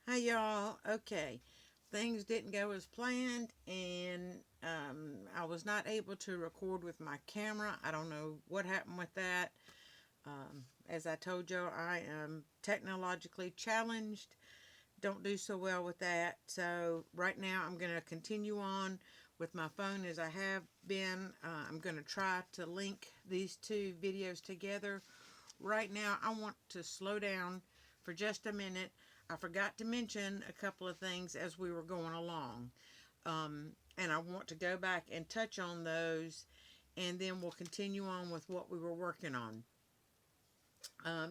Hi y'all. Okay, things didn't go as planned, and I was not able to record with my camera. I don't know what happened with that. As I told you, I am technologically challenged. Don't do so well with that. So right now, I'm going to continue on with my phone as I have been. I'm going to try to link these two videos together. Right now, I want to slow down for just a minute. I forgot to mention a couple of things as we were going along. And I want to go back and touch on those, and then we'll continue on with what we were working on.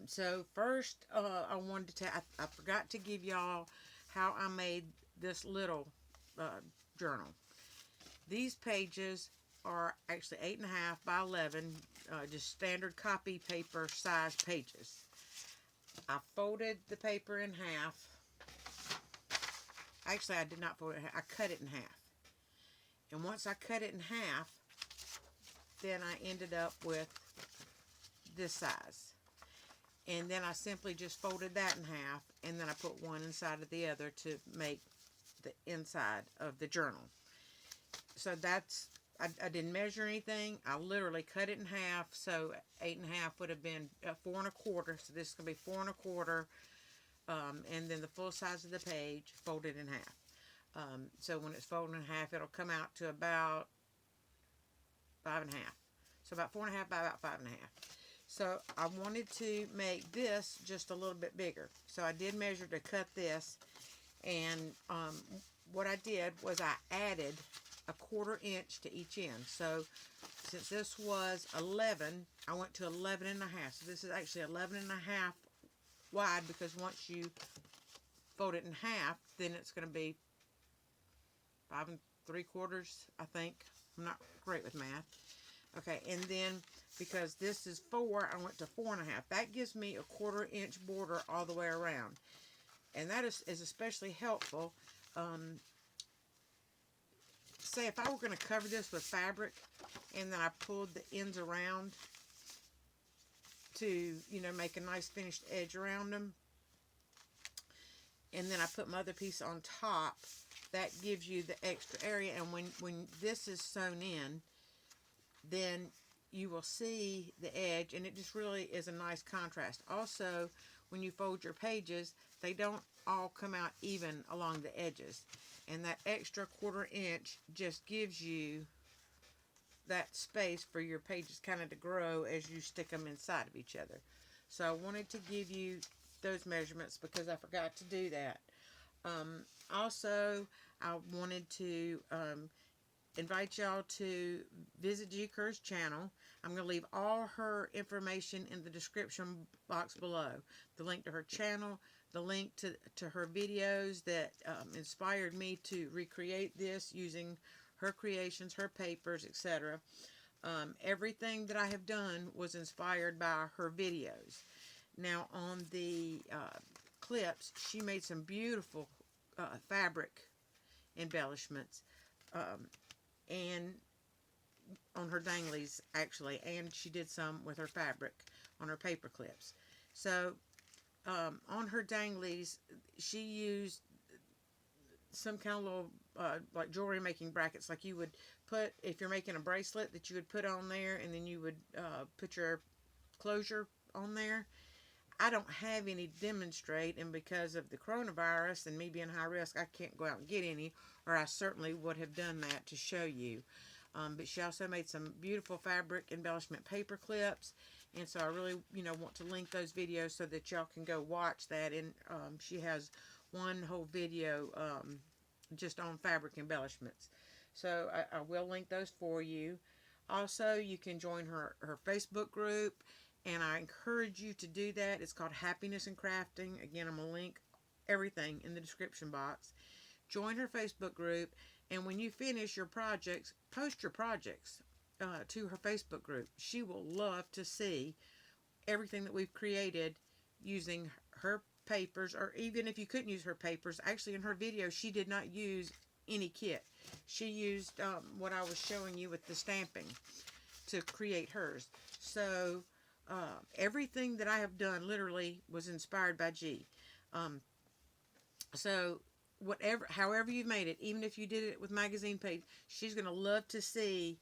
So first, I wanted to I forgot to give y'all how I made this little uh, journal. These pages are actually 8.5 by 11, just standard copy paper size pages. I folded the paper in half. Actually, I did not fold it in half. I cut it in half. And once I cut it in half, then I ended up with this size. And then I simply just folded that in half, and then I put one inside of the other to make the inside of the journal. So I didn't measure anything. I literally cut it in half. So 8.5 would have been 4 1/4. So this is going to be 4 1/4. And then the full size of the page folded in half. So when it's folded in half, it'll come out to about 5.5. So about 4.5 by about 5.5. So I wanted to make this just a little bit bigger. So I did measure to cut this, and what I did was I added a 1/4 inch to each end. So since this was 11, I went to 11.5. So this is actually 11.5 wide, because once you fold it in half, then it's going to be 5 3/4, I think. I'm not great with math. Okay, and then because this is 4, I went to 4.5. That gives me a 1/4 inch border all the way around, and that is especially helpful. Say if I were going to cover this with fabric, and then I pulled the ends around to make a nice finished edge around them, and then I put my other piece on top, that gives you the extra area. And when this is sewn in, then you will see the edge, and it just really is a nice contrast. Also, when you fold your pages, they don't all come out even along the edges, and that extra 1/4 inch just gives you that space for your pages kind of to grow as you stick them inside of each other. So I wanted to give you those measurements because I forgot to do that. Also, I wanted to invite y'all to visit G. Kerr's channel. I'm going to leave all her information in the description box below. The link to her channel, the link to her videos that inspired me to recreate this using her creations, her papers, etc. Everything that I have done was inspired by her videos. Now on the clips, she made some beautiful fabric embellishments. And on her danglies, actually, and she did some with her fabric on her paper clips. So on her danglies, she used some kind of little like jewelry making brackets, like you would put if you're making a bracelet, that you would put on there, and then you would put your closure on there. I don't have any to demonstrate, and because of the coronavirus and me being high risk, I can't go out and get any, or I certainly would have done that to show you. But she also made some beautiful fabric embellishment paper clips, and so I really, want to link those videos so that y'all can go watch that. And she has one whole video just on fabric embellishments. So I will link those for you. Also, you can join her Facebook group, and I encourage you to do that. It's called Happiness in Crafting. Again, I'm going to link everything in the description box. Join her Facebook group, and when you finish your projects, post your projects to her Facebook group. She will love to see everything that we've created using her papers, or even if you couldn't use her papers. Actually, in her video, she did not use any kit. She used what I was showing you with the stamping to create hers. So everything that I have done literally was inspired by G. So whatever, however you made it, even if you did it with magazine page, she's going to love to see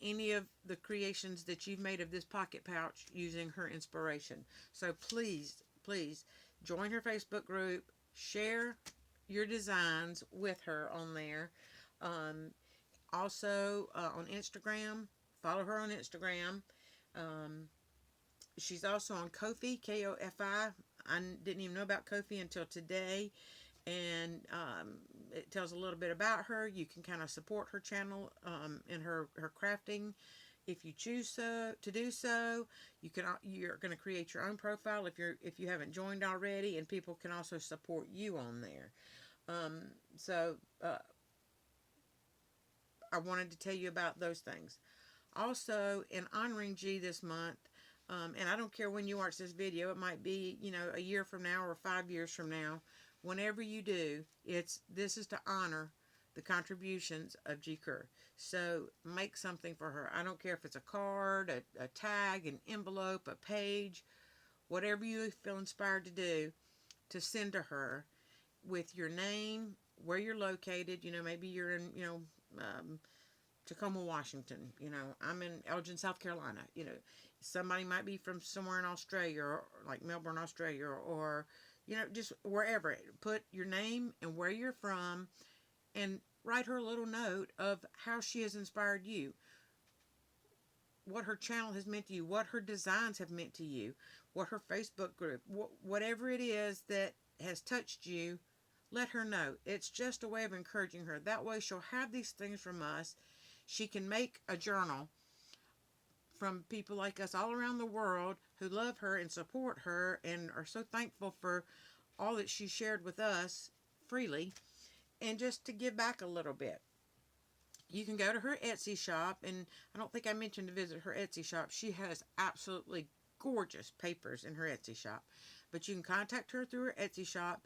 any of the creations that you've made of this pocket pouch using her inspiration. So please, please join her Facebook group, share your designs with her on there. Um, Also on Instagram, follow her on Instagram. Um, she's also on Ko-fi, Kofi. I didn't even know about Ko-fi until today, and it tells a little bit about her. You can kind of support her channel in her crafting if you choose to do so. You're going to create your own profile if you haven't joined already, and people can also support you on there. Um, so I wanted to tell you about those things. Also, in honoring G this month, and I don't care when you watch this video, it might be, a year from now or 5 years from now. Whenever you do, this is to honor the contributions of G. Kerr. So make something for her. I don't care if it's a card, a tag, an envelope, a page, whatever you feel inspired to do, to send to her with your name, where you're located. Maybe you're in, Tacoma, Washington. I'm in Elgin, South Carolina. Somebody might be from somewhere in Australia, or like Melbourne, Australia, or just wherever. Put your name and where you're from, and write her a little note of how she has inspired you, what her channel has meant to you, what her designs have meant to you, what her Facebook group, whatever it is that has touched you. Let her know. It's just a way of encouraging her. That way she'll have these things from us. She can make a journal from people like us all around the world who love her and support her and are so thankful for all that she shared with us freely, and just to give back a little bit. You can go to her Etsy shop, and I don't think I mentioned to visit her Etsy shop. She has absolutely gorgeous papers in her Etsy shop. But you can contact her through her Etsy shop,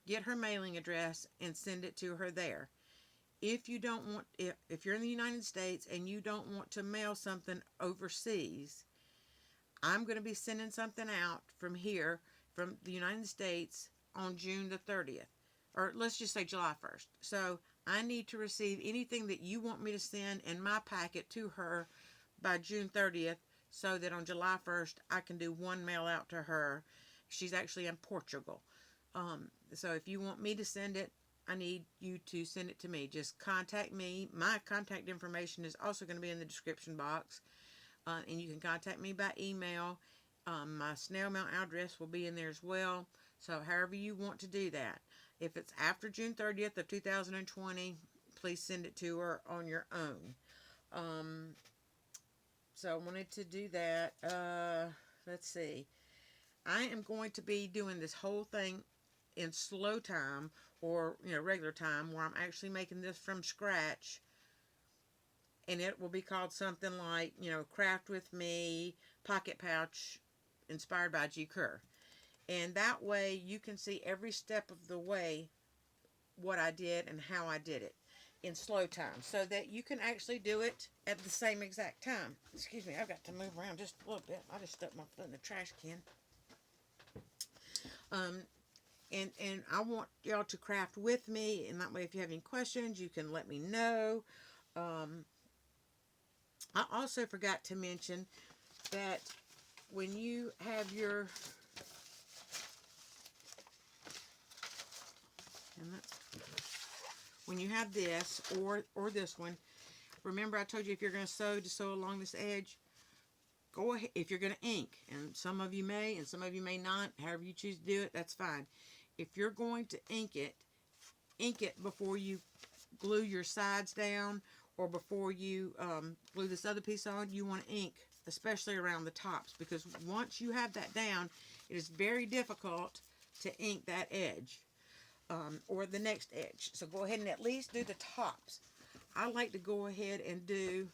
get her mailing address, and send it to her there. If you don't want, if you're in the United States and you don't want to mail something overseas, I'm going to be sending something out from here, from the United States, on June the 30th. Or let's just say July 1st. So I need to receive anything that you want me to send in my packet to her by June 30th, so that on July 1st I can do one mail out to her. She's actually in Portugal. So if you want me to send it, I need you to send it to me. Just contact me. My contact information is also going to be in the description box. And you can contact me by email. My snail mail address will be in there as well. So however you want to do that. If it's after June 30th of 2020, please send it to her on your own. So I wanted to do that. Let's see. I am going to be doing this whole thing in slow time, or regular time, where I'm actually making this from scratch, and it will be called something like Craft with Me Pocket Pouch inspired by G. Kerr. And that way you can see every step of the way what I did and how I did it in slow time, so that you can actually do it at the same exact time. Excuse me, I've got to move around just a little bit. I just stuck my foot in the trash can. And I want y'all to craft with me, and that way if you have any questions, you can let me know. I also forgot to mention that when you have your, when you have this or this one, remember I told you if you're going to sew along this edge, go ahead. If you're going to ink, and some of you may and some of you may not, however you choose to do it, that's fine. If you're going to ink it before you glue your sides down, or before you glue this other piece on. You want to ink especially around the tops, because once you have that down, it is very difficult to ink that edge or the next edge. So go ahead and at least do the tops. I like to go ahead and do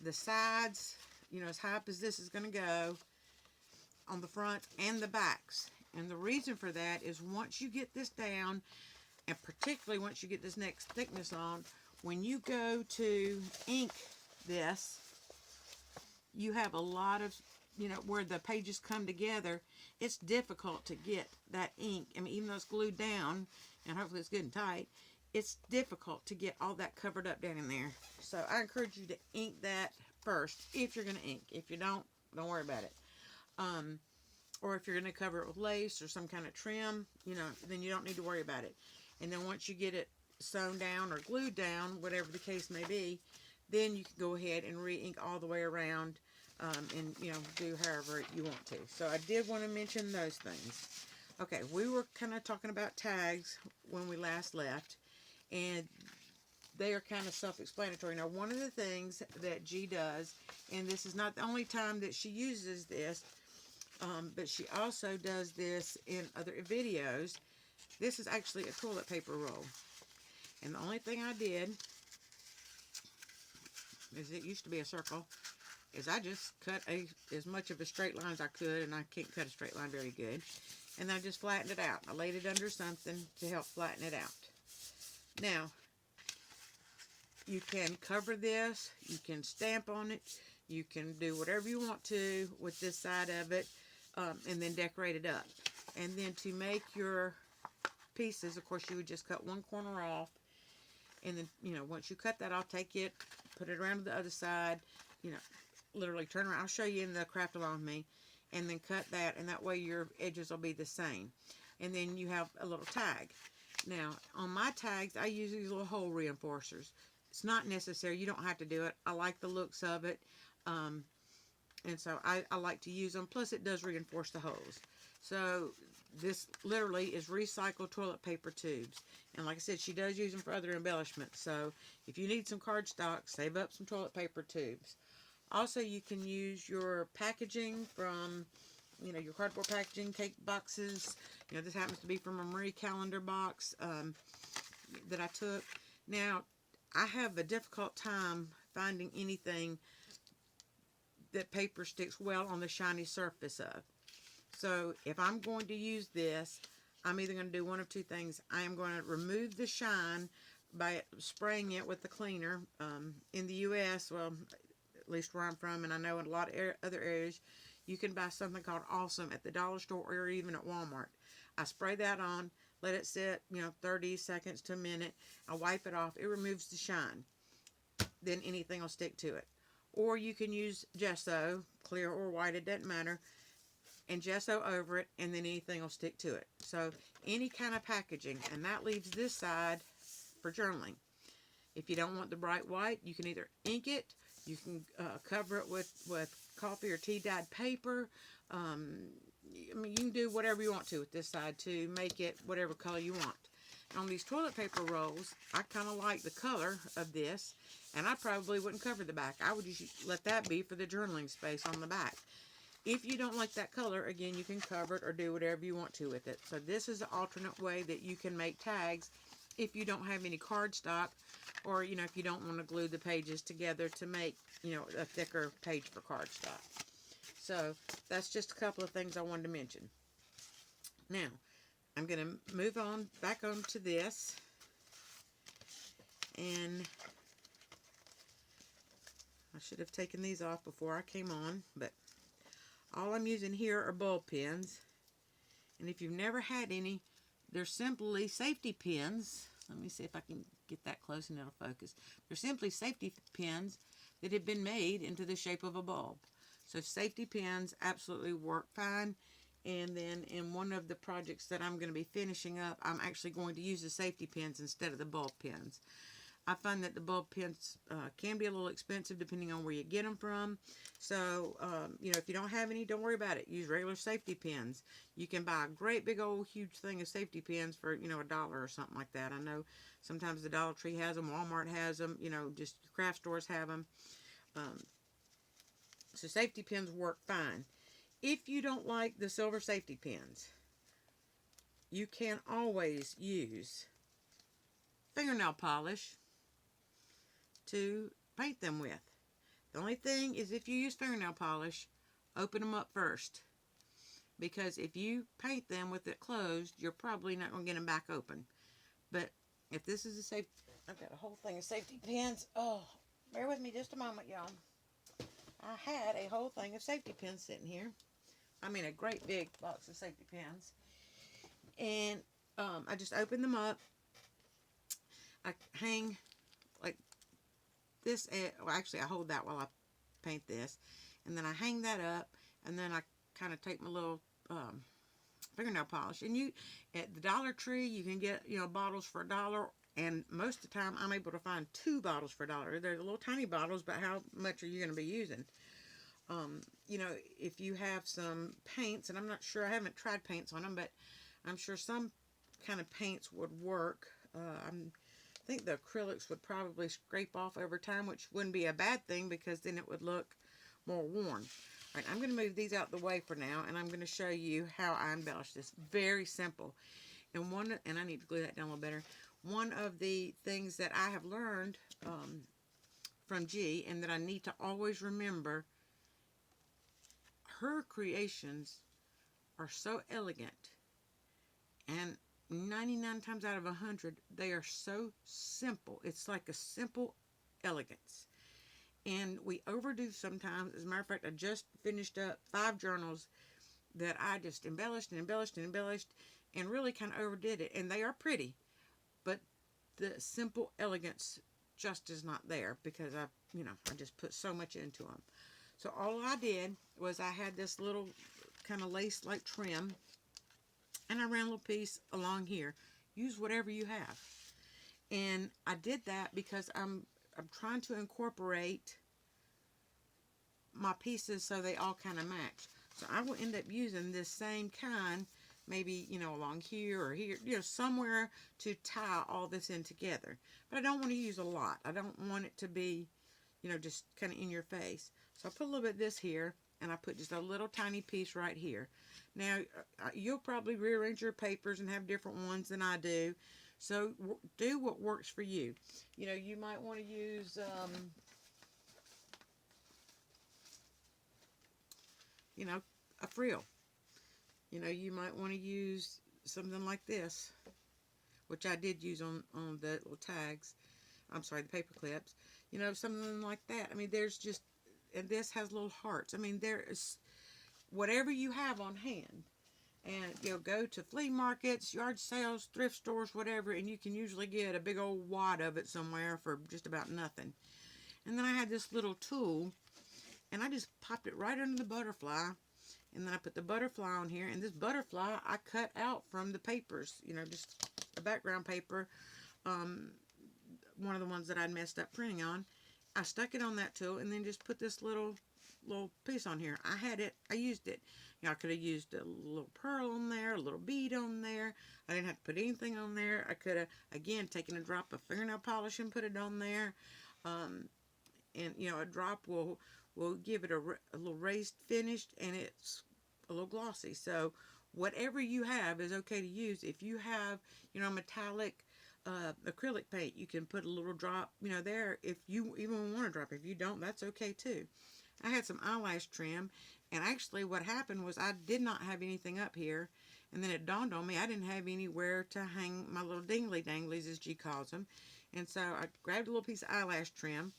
the sides, as high up as this is going to go, on the front and the backs. And the reason for that is once you get this down, and particularly once you get this next thickness on, when you go to ink this, you have a lot of, where the pages come together, it's difficult to get that ink. I mean, even though it's glued down, and hopefully it's good and tight, it's difficult to get all that covered up down in there. So I encourage you to ink that first if you're going to ink. If you don't worry about it. Or if you're going to cover it with lace or some kind of trim, then you don't need to worry about it. And then once you get it sewn down or glued down, whatever the case may be, then you can go ahead and re-ink all the way around, and do however you want to. So I did want to mention those things. Okay, we were kind of talking about tags when we last left, and they are kind of self-explanatory. Now, one of the things that G does, and this is not the only time that she uses this, but she also does this in other videos. This is actually a toilet paper roll. And the only thing I did, is it used to be a circle, is I just cut as much of a straight line as I could, and I can't cut a straight line very good. And then I just flattened it out. I laid it under something to help flatten it out. Now, you can cover this, you can stamp on it, you can do whatever you want to with this side of it, and then decorate it up. And then to make your pieces, of course, you would just cut one corner off, and then, once you cut that off, take it, put it around to the other side, literally turn around. I'll show you in the craft along with me, and then cut that, and that way your edges will be the same. And then you have a little tag. Now, on my tags, I use these little hole reinforcers. It's not necessary. You don't have to do it. I like the looks of it, and so I like to use them. Plus, it does reinforce the holes. So this literally is recycled toilet paper tubes. And like I said, she does use them for other embellishments. So if you need some cardstock, save up some toilet paper tubes. Also, you can use your packaging from, your cardboard packaging, cake boxes. This happens to be from a Marie Calendar box that I took. Now, I have a difficult time finding anything that paper sticks well on the shiny surface of. So if I'm going to use this, I'm either going to do one of two things. I am going to remove the shine by spraying it with the cleaner. In the U.S., well, at least where I'm from, and I know in a lot of other areas, you can buy something called Awesome at the dollar store or even at Walmart. I spray that on, let it sit, 30 seconds to a minute. I wipe it off. It removes the shine. Then anything will stick to it. Or you can use gesso, clear or white, it doesn't matter, and gesso over it, and then anything will stick to it. So any kind of packaging, and that leaves this side for journaling. If you don't want the bright white, you can either ink it, you can cover it with coffee or tea dyed paper. You can do whatever you want to with this side to make it whatever color you want. On these toilet paper rolls, I kind of like the color of this, and I probably wouldn't cover the back. I would just let that be for the journaling space on the back. If you don't like that color, again, you can cover it or do whatever you want to with it. So this is an alternate way that you can make tags if you don't have any cardstock, or, if you don't want to glue the pages together to make, a thicker page for cardstock. So that's just a couple of things I wanted to mention. Now, I'm going to move on back onto this, and I should have taken these off before I came on, but all I'm using here are bulb pins, and if you've never had any, they're simply safety pins. Let me see if I can get that close and it'll focus. They're simply safety pins that have been made into the shape of a bulb. So safety pins absolutely work fine. And then in one of the projects that I'm going to be finishing up, I'm actually going to use the safety pins instead of the bulb pins. I find that the bulb pins can be a little expensive depending on where you get them from. So, if you don't have any, don't worry about it. Use regular safety pins. You can buy a great big old huge thing of safety pins for, $1 or something like that. I know sometimes the Dollar Tree has them, Walmart has them, just craft stores have them. So safety pins work fine. If you don't like the silver safety pins, you can always use fingernail polish to paint them with. The only thing is, if you use fingernail polish, open them up first, because if you paint them with it closed, you're probably not going to get them back open. But if this is a safe, I've got a whole thing of safety pins. Oh, bear with me just a moment, y'all. I had a whole thing of safety pins sitting here. I mean, a great big box of safety pins. And I just open them up. I hang like this. Well, actually, I hold that while I paint this, and then I hang that up, and then I kind of take my little fingernail polish. And you, at the Dollar Tree, you can get, bottles for $1. And most of the time, I'm able to find 2 bottles for $1. They're little tiny bottles, but how much are you going to be using? If you have some paints, and I'm not sure, I haven't tried paints on them, but I'm sure some kind of paints would work. I think the acrylics would probably scrape off over time, which wouldn't be a bad thing because then it would look more worn. All right, I'm going to move these out the way for now, and I'm going to show you how I embellish this. Very simple. And I need to glue that down a little better. One of the things that I have learned from G, and that I need to always remember, her creations are so elegant, and 99 times out of 100, they are so simple. It's like a simple elegance. And we overdo sometimes. As a matter of fact, I just finished up 5 journals that I just embellished and embellished and embellished and really kind of overdid it. And they are pretty, but the simple elegance just is not there because I just put so much into them. So all I did was I had this little kind of lace-like trim, and I ran a little piece along here. Use whatever you have. And I did that because I'm trying to incorporate my pieces so they all kind of match. So I will end up using this same kind, maybe, along here or here, somewhere to tie all this in together. But I don't want to use a lot. I don't want it to be, just kind of in your face. So I put a little bit of this here, and I put just a little tiny piece right here. Now, you'll probably rearrange your papers and have different ones than I do. So do what works for you. You might want to use, a frill. You might want to use something like this, which I did use on the little tags. I'm sorry, the paper clips. Something like that. I mean, there's just, and this has little hearts. I mean, there is whatever you have on hand. And go to flea markets, yard sales, thrift stores, whatever, and you can usually get a big old wad of it somewhere for just about nothing. And then I had this little tool, and I just popped it right under the butterfly, and then I put the butterfly on here, and this butterfly I cut out from the papers, just a background paper, one of the ones that I'd messed up printing on. I stuck it on that tool, and then just put this little piece on here. I used it. I could have used a little pearl on there, a little bead on there. I didn't have to put anything on there. I could have, again, taken a drop of fingernail polish and put it on there. And, a drop will give it a little raised finish, and it's a little glossy. So whatever you have is okay to use. If you have, metallic acrylic paint, you can put a little drop, there if you even want to drop. If you don't, that's okay too. I had some eyelash trim, and actually what happened was I did not have anything up here, and then it dawned on me I didn't have anywhere to hang my little dingly danglies, as G calls them. And so I grabbed a little piece of eyelash trim,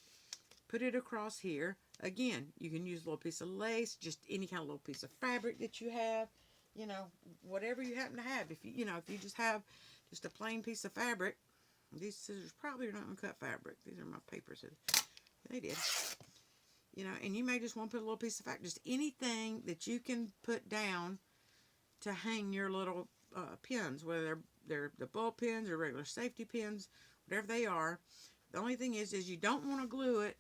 put it across here. Again, you can use a little piece of lace, just any kind of little piece of fabric that you have, whatever you happen to have. If you just have just a plain piece of fabric, these scissors probably are not going to cut fabric. These are my paper scissors. They did. And you may just want to put a little piece of fabric, just anything that you can put down to hang your little pins, whether they're the ball pins or regular safety pins, whatever they are. The only thing is you don't want to glue it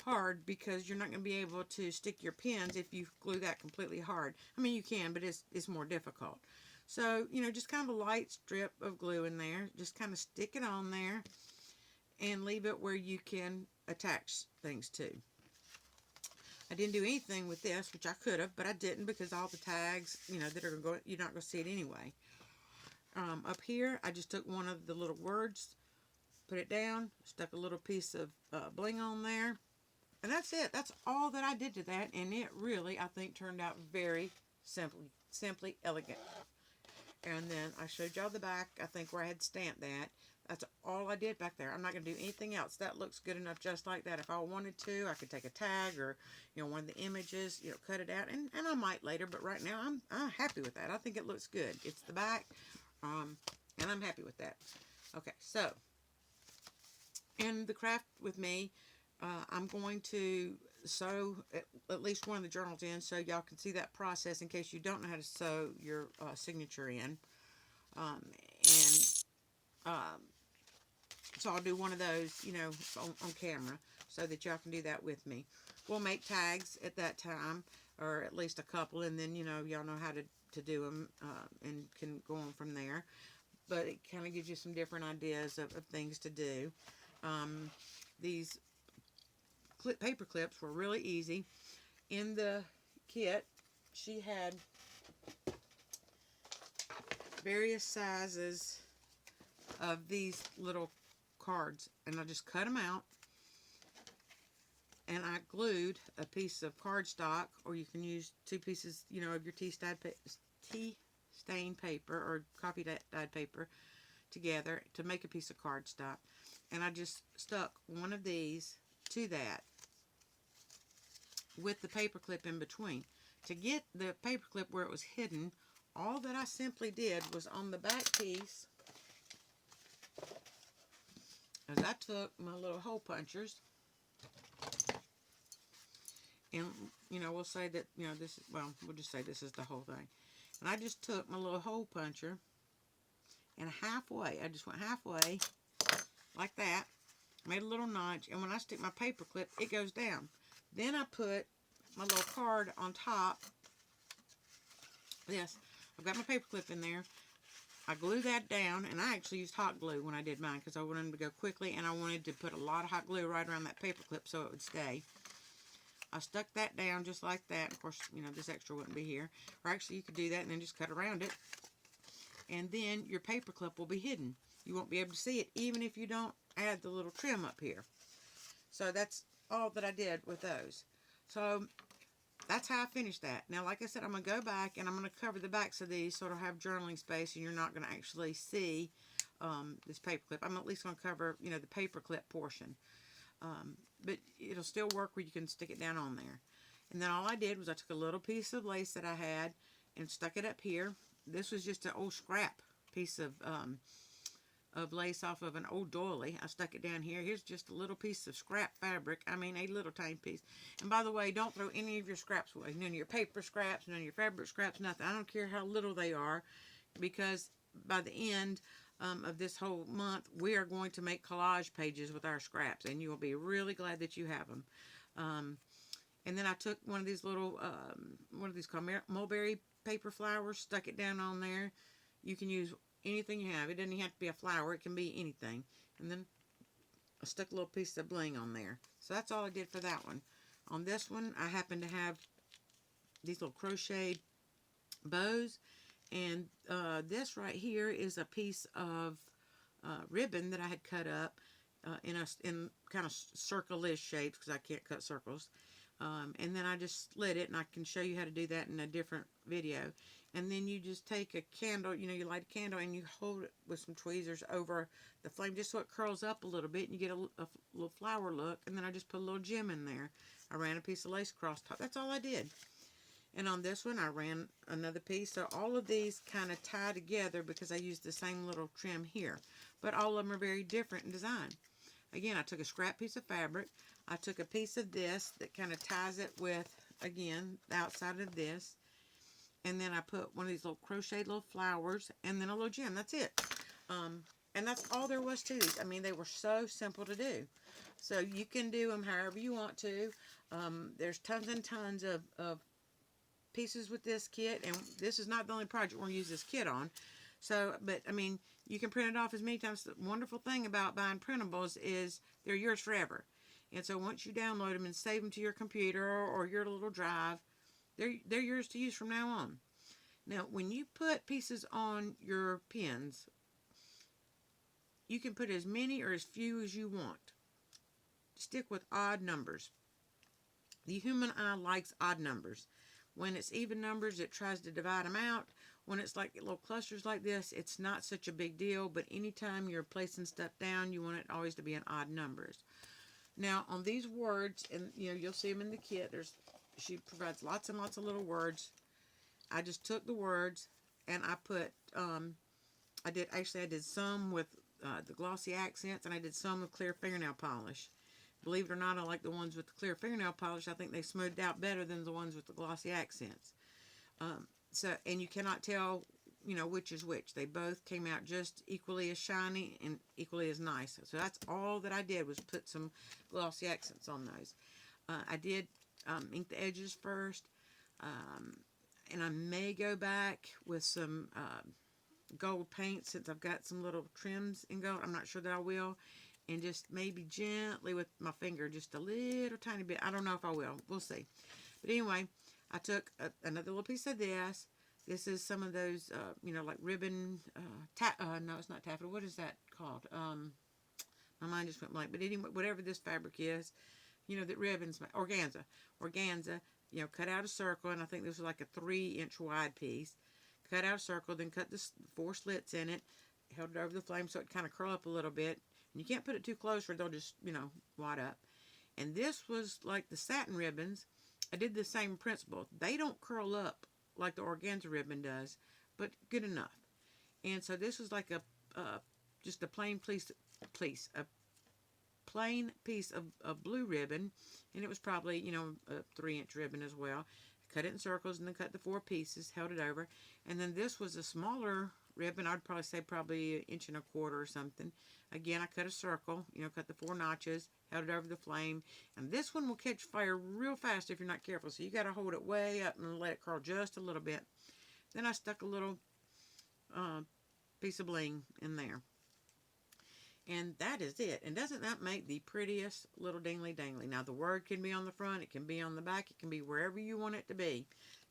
hard because you're not going to be able to stick your pins if you glue that completely hard. I mean, you can, but it's more difficult. So, just kind of a light strip of glue in there. Just kind of stick it on there and leave it where you can attach things to. I didn't do anything with this, which I could have, but I didn't because all the tags, that are going, you're not going to see it anyway. Up here, I just took one of the little words, put it down, stuck a little piece of bling on there, and that's it. That's all that I did to that, and it really, I think, turned out very simply elegant. And then I showed y'all the back, I think, where I had stamped that. That's all I did back there. I'm not going to do anything else. That looks good enough just like that. If I wanted to, I could take a tag or, one of the images, cut it out. And I might later, but right now I'm happy with that. I think it looks good. It's the back. And I'm happy with that. Okay, so in the craft with me, I'm going to sew at least one of the journals in so y'all can see that process in case you don't know how to sew your signature in. And so I'll do one of those, on camera so that y'all can do that with me. We'll make tags at that time, or at least a couple, and then, y'all know how to do them and can go on from there. But it kind of gives you some different ideas of things to do. These paper clips were really easy. In the kit, she had various sizes of these little cards, and I just cut them out, and I glued a piece of cardstock, or you can use two pieces, of your tea stained paper or coffee dyed paper together to make a piece of cardstock. And I just stuck one of these to that with the paper clip in between. To get the paper clip where it was hidden, all that I simply did was on the back piece, as I took my little hole punchers, and we'll say that this is, well, we'll just say this is the whole thing, and I just took my little hole puncher and halfway, I just went halfway like that, made a little notch, and when I stick my paper clip, it goes down. Then I put my little card on top. Yes, I've got my paper clip in there. I glue that down, and I actually used hot glue when I did mine because I wanted them to go quickly, and I wanted to put a lot of hot glue right around that paper clip so it would stay. I stuck that down just like that. Of course, this extra wouldn't be here. Or actually, you could do that and then just cut around it. And then your paper clip will be hidden. You won't be able to see it even if you don't add the little trim up here. So that's all that I did with those. So that's how I finished that. Now, like I said, I'm going to go back and I'm going to cover the backs of these so it'll have journaling space and you're not going to actually see this paper clip. I'm at least going to cover, the paper clip portion. But it'll still work where you can stick it down on there. And then all I did was I took a little piece of lace that I had and stuck it up here. This was just an old scrap piece of lace off of an old doily. I stuck it down here. Here's just a little piece of scrap fabric. I mean, a little tiny piece. And by the way, don't throw any of your scraps away. None of your paper scraps, none of your fabric scraps, nothing. I don't care how little they are, because by the end of this whole month, we are going to make collage pages with our scraps, and you will be really glad that you have them. And then I took one of these little, what are these called, mulberry paper flowers, stuck it down on there. You can use anything you have. It doesn't have to be a flower. It can be anything. And then I stuck a little piece of bling on there. So that's all I did for that one. On this one, I happen to have these little crocheted bows. And this right here is a piece of ribbon that I had cut up in kind of circle-ish shapes, because I can't cut circles. And then I just slit it, and I can show you how to do that in a different video. And then you just take a candle, you light a candle, and you hold it with some tweezers over the flame just so it curls up a little bit, and you get a little flower look. And then I just put a little gem in there. I ran a piece of lace across top. That's all I did. And on this one, I ran another piece. So all of these kind of tie together because I used the same little trim here. But all of them are very different in design. Again, I took a scrap piece of fabric. I took a piece of this that kind of ties it with, again, the outside of this. And then I put one of these little crocheted little flowers and then a little gem. That's it. And that's all there was to these. I mean, they were so simple to do. So you can do them however you want to. There's tons and tons of pieces with this kit. And this is not the only project we're going to use this kit on. So, but, I mean, you can print it off as many times. The wonderful thing about buying printables is they're yours forever. And so once you download them and save them to your computer or your little drive, they're yours to use from now on. Now, when you put pieces on your pins, you can put as many or as few as you want. Stick with odd numbers. The human eye likes odd numbers. When it's even numbers, it tries to divide them out. When it's like little clusters like this, it's not such a big deal. But anytime you're placing stuff down, you want it always to be in odd numbers. Now, on these words, and you'll see them in the kit, she provides lots and lots of little words. I just took the words and I put I did some with the glossy accents, and I did some with clear fingernail polish. Believe it or not, I like the ones with the clear fingernail polish. I think they smoothed out better than the ones with the glossy accents. And you cannot tell, which is which. They both came out just equally as shiny and equally as nice. So that's all that I did, was put some glossy accents on those. I did ink the edges first, and I may go back with some gold paint, since I've got some little trims in gold. I'm not sure that I will. And just maybe gently with my finger, just a little tiny bit. I don't know if I will. We'll see. But anyway, I took another little piece of this. This is some of those, like ribbon, no, it's not taffeta. What is that called? My mind just went blank. But anyway, whatever this fabric is, that ribbons, organza, cut out a circle, and I think this was like a 3-inch wide piece. Cut out a circle, then cut the 4 slits in it, held it over the flame so it kind of curl up a little bit. And you can't put it too close or they'll just, wad up. And this was like the satin ribbons. I did the same principle. They don't curl up like the organza ribbon does, but good enough. And so this was like just a plain a plain piece of blue ribbon, and it was probably, a 3-inch ribbon as well. Cut it in circles and then cut the 4 pieces, held it over. And then this was a smaller ribbon. I'd probably say probably 1.25 inches or something. Again, I cut a circle, cut the 4 notches, held it over the flame. And this one will catch fire real fast if you're not careful. So you got to hold it way up and let it curl just a little bit. Then I stuck a little piece of bling in there. And that is it. And doesn't that make the prettiest little dingly dangly? Now, the word can be on the front. It can be on the back. It can be wherever you want it to be.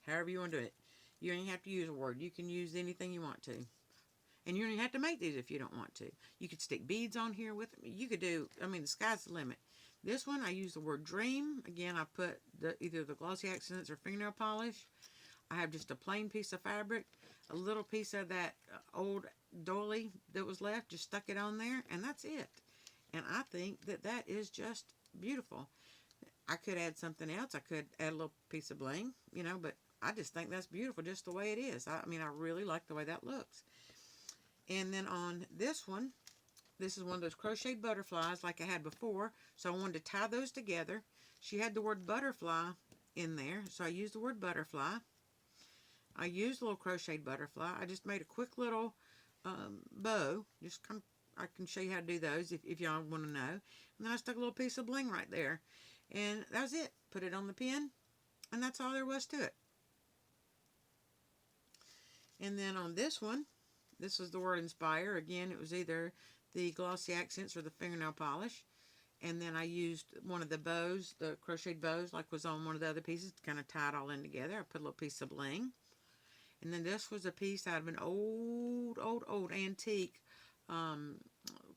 However you want to do it. You don't even have to use a word. You can use anything you want to. And you don't even have to make these if you don't want to. You could stick beads on here with them. You could do, the sky's the limit. This one, I use the word dream. Again, I put either the glossy accents or fingernail polish. I have just a plain piece of fabric, a little piece of that old doily that was left, just stuck it on there, and that's it. And I think that is just beautiful. I could add something else. I could add a little piece of bling, but I just think that's beautiful just the way it is. I really like the way that looks. And then on this one, this is one of those crocheted butterflies like I had before, so I wanted to tie those together. She had the word butterfly in there, so I used the word butterfly. I used a little crocheted butterfly. I just made a quick little bow. I can show you how to do those if y'all want to know. And then I stuck a little piece of bling right there. And that was it. Put it on the pin, and that's all there was to it. And then on this one, this was the word inspire. Again, it was either the glossy accents or the fingernail polish. And then I used one of the bows, the crocheted bows, like was on one of the other pieces, to kind of tie it all in together. I put a little piece of bling. And then this was a piece out of an old antique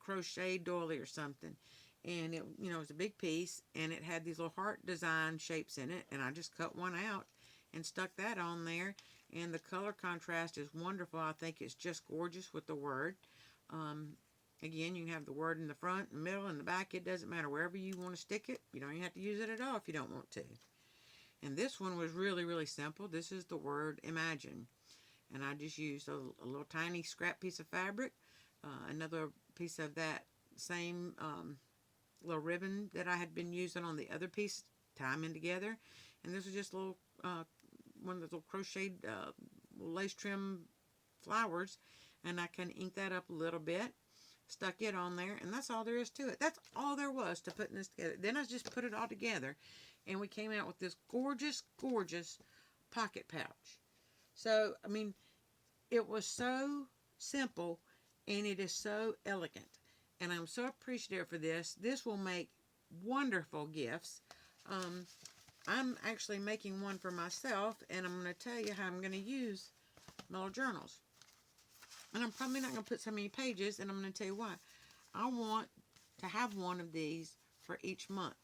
crochet doily or something. And it, was a big piece, and it had these little heart design shapes in it. And I just cut one out and stuck that on there. And the color contrast is wonderful. I think it's just gorgeous with the word. Again, you can have the word in the front, the middle, and the back. It doesn't matter. Wherever you want to stick it, you don't even have to use it at all if you don't want to. And this one was really, really simple. This is the word imagine. And I just used a little tiny scrap piece of fabric, another piece of that same little ribbon that I had been using on the other piece, tie them in together. And this was just a little, one of those little crocheted lace trim flowers. And I kind of inked that up a little bit, stuck it on there, and that's all there is to it. That's all there was to putting this together. Then I just put it all together, and we came out with this gorgeous, gorgeous pocket pouch. So, it was so simple, and it is so elegant. And I'm so appreciative for this. This will make wonderful gifts. I'm actually making one for myself, and I'm going to tell you how I'm going to use my little journals. And I'm probably not going to put so many pages, and I'm going to tell you why. I want to have one of these for each month.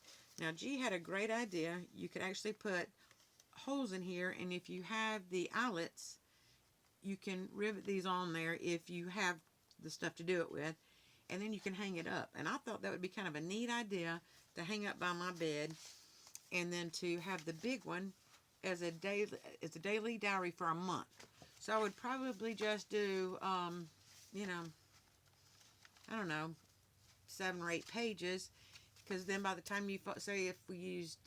Now, G had a great idea. You could actually put holes in here, and if you have the eyelets, you can rivet these on there if you have the stuff to do it with, and then you can hang it up. And I thought that would be kind of a neat idea to hang up by my bed, and then to have the big one as a daily diary for a month. So I would probably just do you know, I don't know, 7 or 8 pages, because then by the time you say if we used